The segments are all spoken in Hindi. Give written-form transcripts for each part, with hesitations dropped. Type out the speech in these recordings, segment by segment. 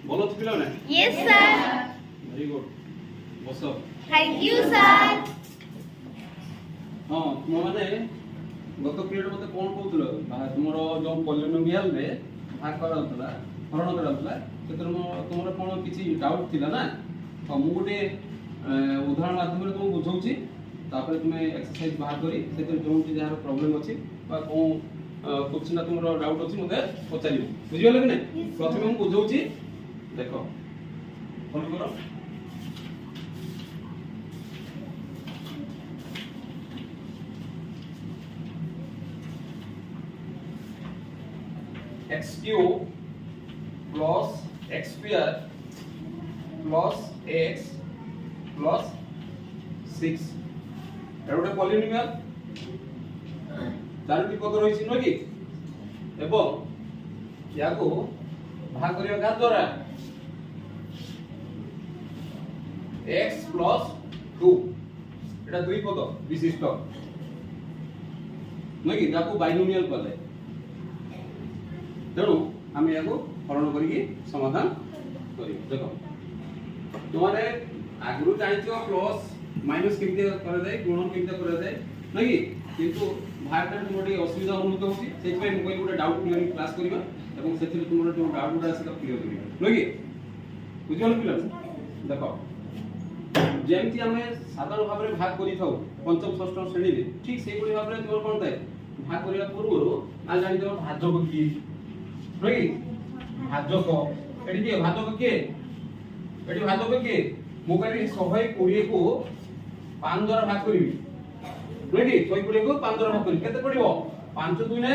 बोलो तो पिला ना Yes, sir. वेरी गुड बसो Thank you, sir. हां तुम माने गत पीरियड मते कोन कहउतलो तुमरो जो पॉलिनोमियल रे भाग कराउतला हरण कराउतला सेतर तुमरो कोन किछि डाउट थिला ना तो मु गोटे उदाहरण माध्यम रे तुम बुझौछि तापर तुम एक्सरसाइज बाहर करी सेतर जो जहार प्रॉब्लम अछि बा को क्वेश्चन तुमरो डाउट अछि मते पचारिबो बुझियले कि नै प्रथमे हम बुझौछि देखो फॉलो करो x cube plus x square plus x plus 6 एरोटे पॉलिनोमियल चारोटी पद रहिछि न कि एवं याको भाग करिया का द्वारा x plus 2 एटा दुई पद विशिष्ट न कि याको बाइनोमियल कहले तेणु आम या हरण करी समाधान कर देखो तुम्हारे आगु जानिछ प्लस माइनस केमते करा जाए गुणन केमते करा जाए नहीं किंतु भारत में तुम असुविधा अनुभूत होची सेहि पे मोबाइल गोटे डाउट क्लियरिंग क्लास करबा एवं सेथि तुम जो डाउट गुडा से क्लियर करबा नहीं बुझियो पिला देखो जेमति हमें साधारण भाव में भाग करि थाउ पंचम षष्ठ श्रेणी रे ठीक सेहि बळी भाव में तुम कोन थाए भाग करिया पूर्व आ जानि तो भाजक की नहीं भाजक एडी के भाजक के एडी भाजक के मु करी 120 को 5 द्वारा भाग करिवि नहीं 120 को 5 द्वारा भाग करिवि केते पड़िबो 5 2 ने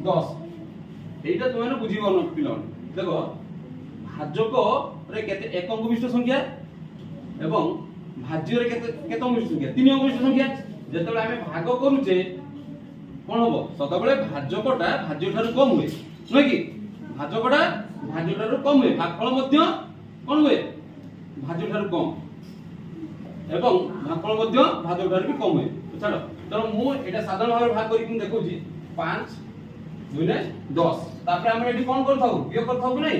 10 एटा तुमने बुझिबो न पिला देखो भाजक रे केते एक अंक विशिष्ट संख्या एवं भाज्य रे केते अंक विशिष्ट संख्या 3 अंक विशिष्ट संख्या जेतबे हमें भाग करूचे कोन होबो सदाबेले भाज्यकटा भाज्य ठारू कम हुए नै कि भाज्यकटा भाज्य ठारू कम हुए भागफल मध्य कोन हुए भाज्य ठारू कम एवं भागफल मध्य भाज्य ठारू भी कम हुए छाड़ो तो मु एटा साधारण भाव भाग करि कि देखौची 5 2 ने 10 तापर हम एटी कोन करथाउ बियो करथाउ कि नै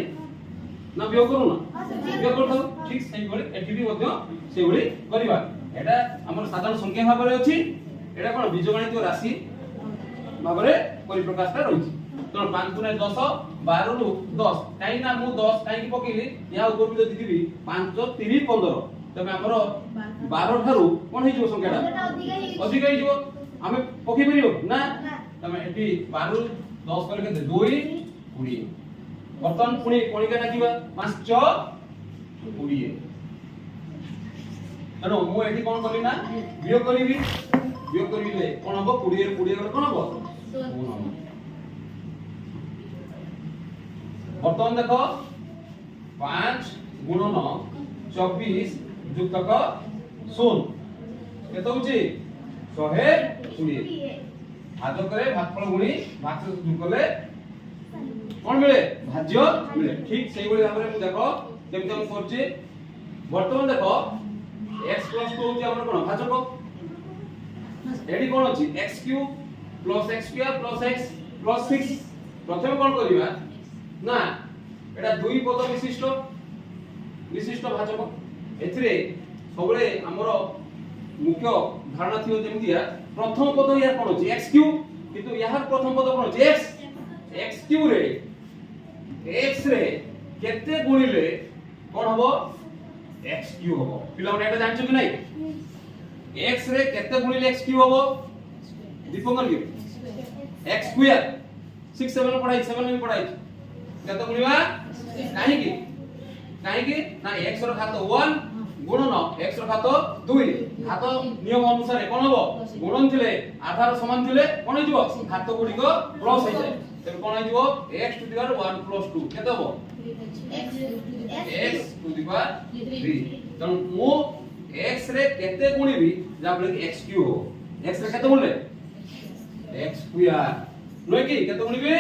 ना बियो करू ना बियो करथाउ ठीक सेही बळे एटी भी मध्य सेही बळे करिबा एटा हमर साधारण संख्या भाव रे अछि एटा कोन बीजगणित राशि भाबरे परिप्रकाशटा रहिछि तो 5 गुणे 10 12 रु 10 काई ना मु 10 काई की पकेली या ऊपर भी जदी दिबी 5 3 15 तबे हमर 12 ठारू कोन हे जो संख्याटा अधिक हे जो हमें पके परियो ना तमे एटी 12 10 करे के 2 20 बर्तन पुनी कोणिका नाकिबा 5 6 20 अनो मु एटी कोन करली ना वियोग करिले कोन हबो 20 रे 20 रे कोन हबो बर्तमान देखो 5 गुणन 24 युक्तक 0 केतो होची 120 भाजक रे भागफल गुणी भागफल जोग करले कोन मिले भाज्य मिले ठीक सेही बळी भाबरे मु देखो केमते हम करछि बर्तमान देखो x 2 होची हमर कोन भाजक एडी कोन अछि x cube plus x square plus x plus 6 प्रथम कोन करिबा ना एटा दुई पद विशिष्ट भाजक एथिरे सबले हमरो मुख्य धारणा थियो जेमतिया प्रथम पद या कोन अछि x क्यूब किंतु यार प्रथम पद कोन अछि x क्यूब रे x रे केते गुणिले कोन हबो x क्यूब हबो पिला माने एटा जानछु कि नै x रे केते गुणिले x क्यूब हबो दीपंकर के x स्क्वायर 6 7 पढ़ाई 7 में पढ़ाई केते गुणिबा काहे की ना x रो घात 1 गुणन x रो घात 2 घात नियम अनुसार कोन हबो गुणन थिले आधार समान थिले कोन हो जिवो घात गुडी को प्लस हो जाय तबे कोन हो जिवो x to the power 1 plus 2 केते हबो x टू द पावर 3 तन मो x रे केते गुणिबी जाबले कि x क्यूब हो x रे केते गुणले x स्क्वायर नय कि केते गुणिबी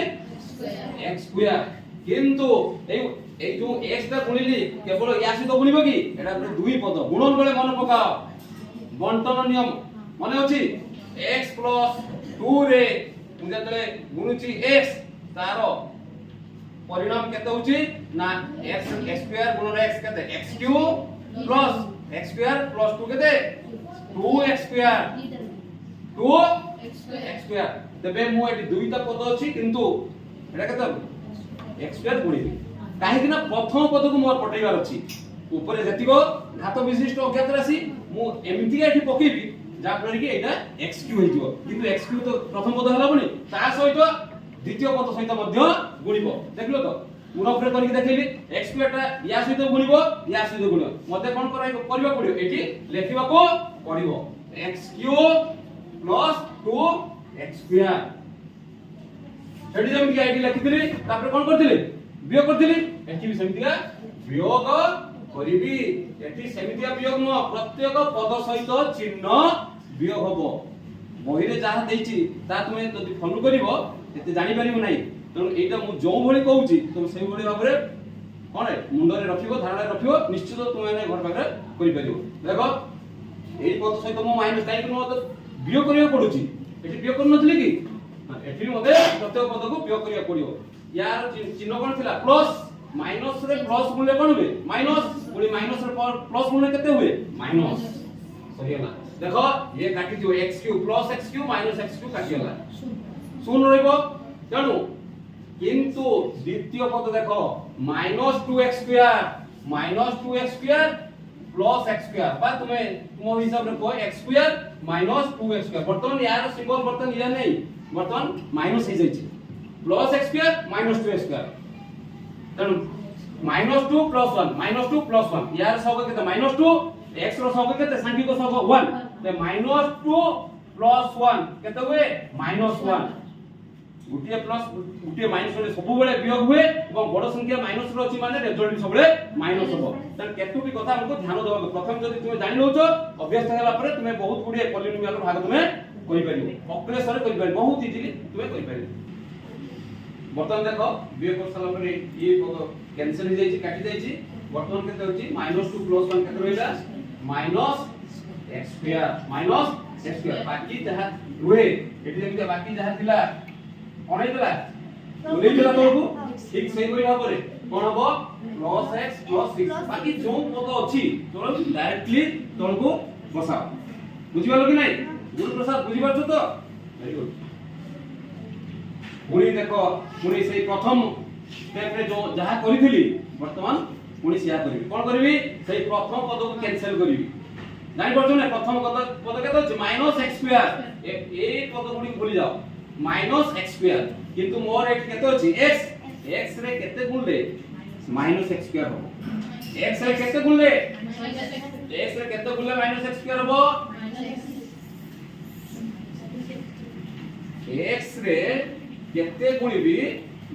x स्क्वायर किंतु এই जो x টা গুণিলি কেবল ইয়া সহিত গুণিব কি এটা পুরো দুই পদ গুণন বেলে মনে পকাও বন্টন নিয়ম মনে আছে x 2 রে মু যেতলে গুণুছি x তার परिणाम केते होची ना x स्क्वायर गुणन x केते x cube plus x square plus 2 केते 2x स्क्वायर 2x स्क्वायर तबे मु एटी दुईटा पद अछि किंतु एटा केते x स्क्वायर गुणिबी काहे कि ना प्रथम पद को मोर पटेइबार अछि ऊपर जतिको घात विशिष्ट अज्ञात राशि मु एमिति एठी पकेबी जा फल कि एटा x क्यूब हेजिवो किंतु x क्यूब तो प्रथम पद हला बनी ता सहित द्वितीय पद सहित मध्य गुणिबो देखलो तो पुनः करके देखैली x स्क्वायर टा या सहित गुणिबो या सहित गुणिबो मते कोन करबा पड़िबो एठी लेखिबा को पड़िबो x cube plus 2x square एठी जेम कि आईडी लिखितली तापर कोन करथिली वियोग करथिली एठी भी समितिका वियोग करिबी एठी समितिका वियोग न प्रत्येक पद सहित चिन्ह वियोग हबो बही रे जहा देछि ता तुमे जदि फॉलो करिवो एते जानि परिबो नै त एटा मु जो भली कहूची तुम सेही भली भाबरे कोन मुंड रे रखिबो धारणा रखिबो निश्चित तुमे ने घर पाखरे करि परिबो देखो एई पद सहित मो माइनस काई को मत वियोग करियो पडुची एठी वियोग कर नथली कि एठी मते प्रत्येक पद को वियोग करियो पडियो यार चिन्ह कोन थिला प्लस माइनस रे प्लस गुणले कोन हुए माइनस पुनी माइनस रे प्लस गुणले केते हुए माइनस सही होला देखो ये काटी जो x cube plus x cube minus x cube काटी होला शून्य रहइबो तेनु किंतु द्वितीय पद देखो minus 2x square plus x square बा तुमे तुम हिसाब रे को x square minus 2x square बर्तन यार सिंबल बर्तन या नहीं बर्तन माइनस हे जाई plus x square minus 2x square तेनु -2 +1 -2 +1 यार सब केते -2 x रो सब केते सांख्यिक सब 1 ते -2 + 1 केते हुए -1 गुटिया प्लस गुटिया माइनस रे सब बेले वियोग हुए এবং বড় সংখ্যা মাইনাস रो अछि माने रिजल्ट सब बेले माइनस हो त केतु भी কথা हमको ध्यान देबा प्रथम जदि तुमे जानि लउछो अभ्यास होला परे तुमे बहुत गुडी पॉलिनोमियल भाग तुमे करि परिबो ऑपरेशन करि परिबो बहुत इजीली तुमे करि परिबो बर्तन देखो वियोग कर साला परे ये पद कैंसिल हो जाई छी काटी जाई छी बर्तन केते होची -2 + 1 केते रहइला -x स्क्वायर बाकी जहा रुहे एठी जेमिते बाकी जहा थिला अनेइतला ओलेइतला तोरको ठीक सही करी भाबरे कोन हबो +x + 6 बाकी जो पद अछि तोर डायरेक्टली तोरको बसाओ बुझि पालो कि नै गुरु प्रसाद बुझि पाछो तो वेरी गुड पुणी देखो पुणी से प्रथम स्टेप रे जो जहा करिथिली वर्तमान पुणी सिया करबी कोन करबी से प्रथम पद को कैंसिल करबी जानि परछो नै प्रथम पद केते अछि -x स्क्वायर ए पद गुडी भूली जाओ -x स्क्वायर किंतु मोर एट केते अछि x रे केते गुणले -x स्क्वायर हो x रे केते गुणले x रे केते गुणले -x स्क्वायर हो x रे केते गुणिबी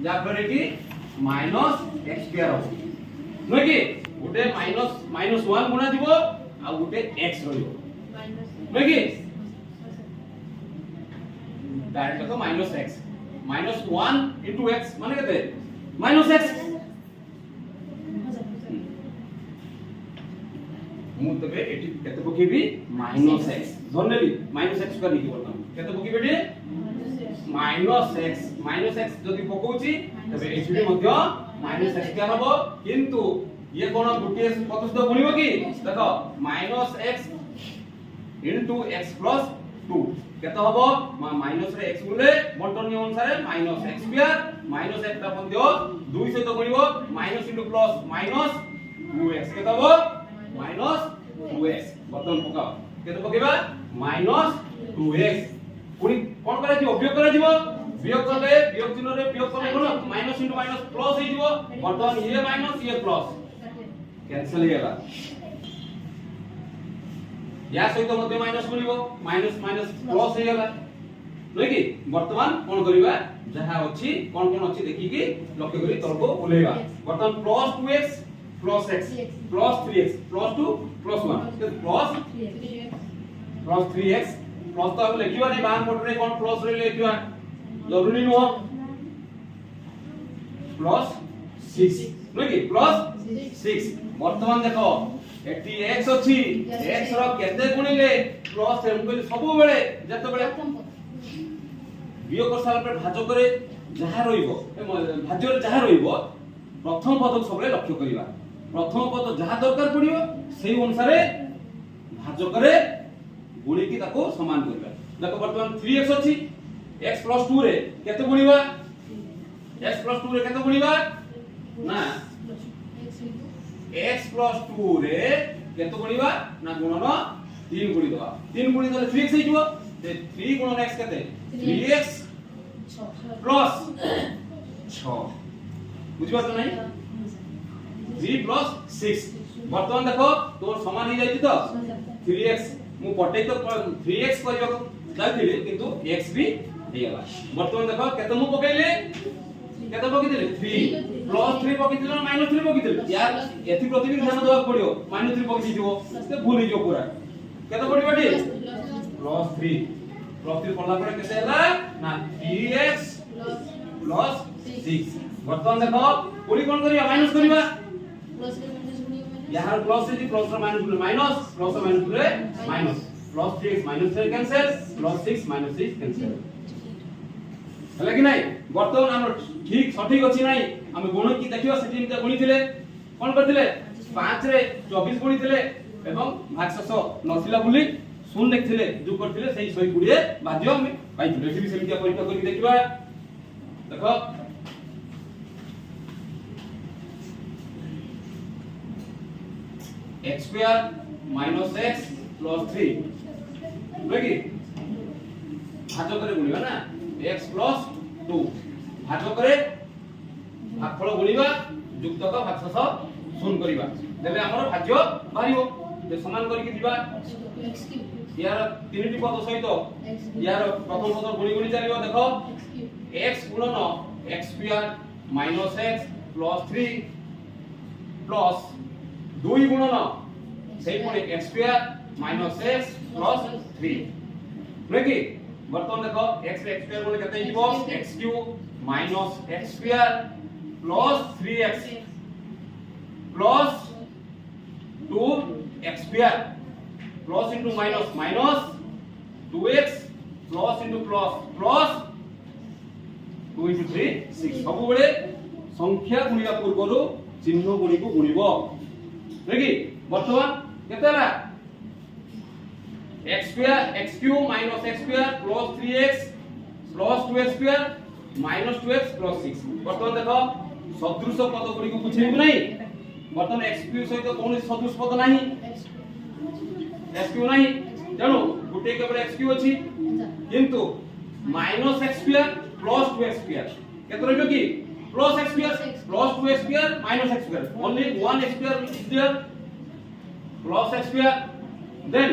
जा परे कि -x स्क्वायर हो न कि गुटे -1 गुणा दिबो आ गुटे x रहिबो न कि डायरेक्ट तो -x -1 * x माने केते -x मु तबे एटी केते पकेबी -x धरनेली -x कर लिखि बर्तन केते पकेबी एटी -x जदि पकोची तबे एटी मध्य -x क्या हबो किंतु ये कोन गुटे पदस्थ गुणिबो कि देखो -x * x + 2 केते हबो माइनस रे x गुणले बंटन नियम अनुसार -x स्क्वायर -x ता मध्य 2 सहित गुणिबो माइनस * प्लस -2x केते हबो -2x बर्तन पकाओ केते पकेबा -2x पुनी कोन करा जिवो वियोग करा जिवो वियोग करले वियोग चिन्ह रे वियोग करले कोन माइनस * माइनस प्लस हे जिवो बर्तन ये माइनस ये प्लस कैंसिल हे गेला या सहित मध्य माइनस गुणिबो माइनस प्लस हे गेला नै कि वर्तमान कोन करिबा जहा अछि कोन कोन अछि देखि कि लक्ष्य करी तरको उलेबा वर्तमान +2x +x +3x +2 +1 तो +3x प्लस तो हम लिखिबा नै बाहर पट रे कोन प्लस रे लिखिबा जरूरी न +6 नै कि +6 वर्तमान देखो एटी x अछि x रो केते गुणिले प्लस हम कहली सब बेले जते बेले वियोग कर साल पर भाजक करे जहा रहिबो भाज्यर जहा रहिबो प्रथम पद सबले लक्ष्य करिबा प्रथम पद जहा दरकार पड़ियो सेही अनुसार भाजक रे गुणी की ताको समान करबा देखो वर्तमान 3x अछि x + 2 रे केते गुणीबा x + 2 रे केते गुणीबा ना x + 2 रे केते गुणीबा ना गुणन 3 गुणी दवा 3 गुणी दले 3x हे जिवो ते 3 गुणन x केते 3x प्लस 6 बुझिबा त नाही 3 प्लस 6 वर्तमान देखो तोर समान हो जाई तो 3x मु पटै तो 3x करबा जाथिले किंतु x भी हे गला वर्तमान देखो केते मु पकैले केते पकिदिले 3 प्लस 3 पकिदिले माइनस 3 पकिदिले यार एथि प्रति भी ध्यान देबा पड़ियो माइनस 3 पकि दियो ते भूल ही जो पूरा केते पड़िबाटी प्लस 3 पड़ला पर केते हला ना 3x प्लस 6 वर्तमान देखो पूरी कोन करिया माइनस करिबा प्लस के माइनस गुणिया यहाँ प्लस है प्लस और माइनस गुणे माइनस प्लस और माइनस गुणे minus plus 3x minus 3 cancel plus 6 minus 6 cancel हला कि नहीं वर्तमान हम ठीक सठिक अछि नहीं हम गुण की देखियो सेठी हम गुणी थिले कोन करथिले 5 रे 24 गुणी थिले एवं भागशेष नथिला बुली शून्य लिखथिले जो करथिले सही 120 भाज्य हम पाइथिले एठी भी सेमितिया परीक्षा करके देखिबा देखो x square minus x plus 3 लगी भाजक रे गुणिबा ना x plus 2 भाजक रे भागफल गुणिबा युक्तक भागशेष शून्य करिबा देले हमर भाज्य बाहिबो जे समान करिके दिबा x क्यूब यार तीनटी पद सहित यार प्रथम पद गुणी गुणी चलिबो देखो x गुणन x square minus x plus 3 plus 2 गुणन सेही पुणी x square minus x plus 3 लगी वर्तमान देखो x रे x square बोले केते हिबो x cube minus x square plus 3x plus 2x square plus into minus minus 2x plus into plus 2 into 3 6 सब बेले संख्या गुणिया पूर्वरु चिन्ह गुणी को गुणिबो लगी वर्तमान केतेला x square x cube minus x square plus 3x plus 2x square minus 2x plus 6 वर्तमान देखो सदृश पद गुडी को बुझेबु नहीं वर्तमान x cube सहित कोन सदृश पद नाही x cube नाही जानो गुटे केवल x cube अछि किंतु minus x square plus 2x square केते रहबो की plus x square plus 2x square minus x square only one x square is there plus x square then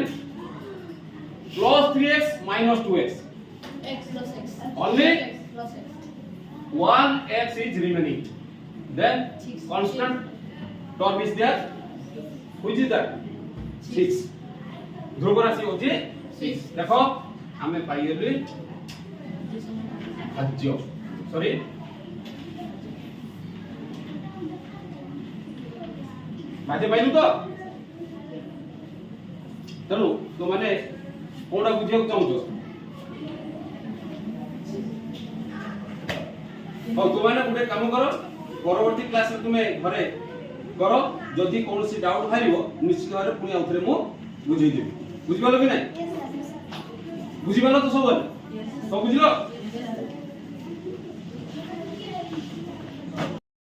plus 3x minus 2x x plus x only x plus x 1x is remaining then constant term is there which is that 6 ध्रुव राशि होची 6 देखो हमें पाइले भाज्य सॉरी भाज्य पाइलु तो तेणु तो माने कोडा बुझिया चाहूछो हो तो माने गुटे काम करो परवर्ती क्लास में तुमे घरे करो जदि कोनोसी डाउट भाइबो निश्चित भाबरे पुनी आउथरे मु बुझेई देबी बुझिबालो कि नै बुझिबालो तो सब सब बुझिलो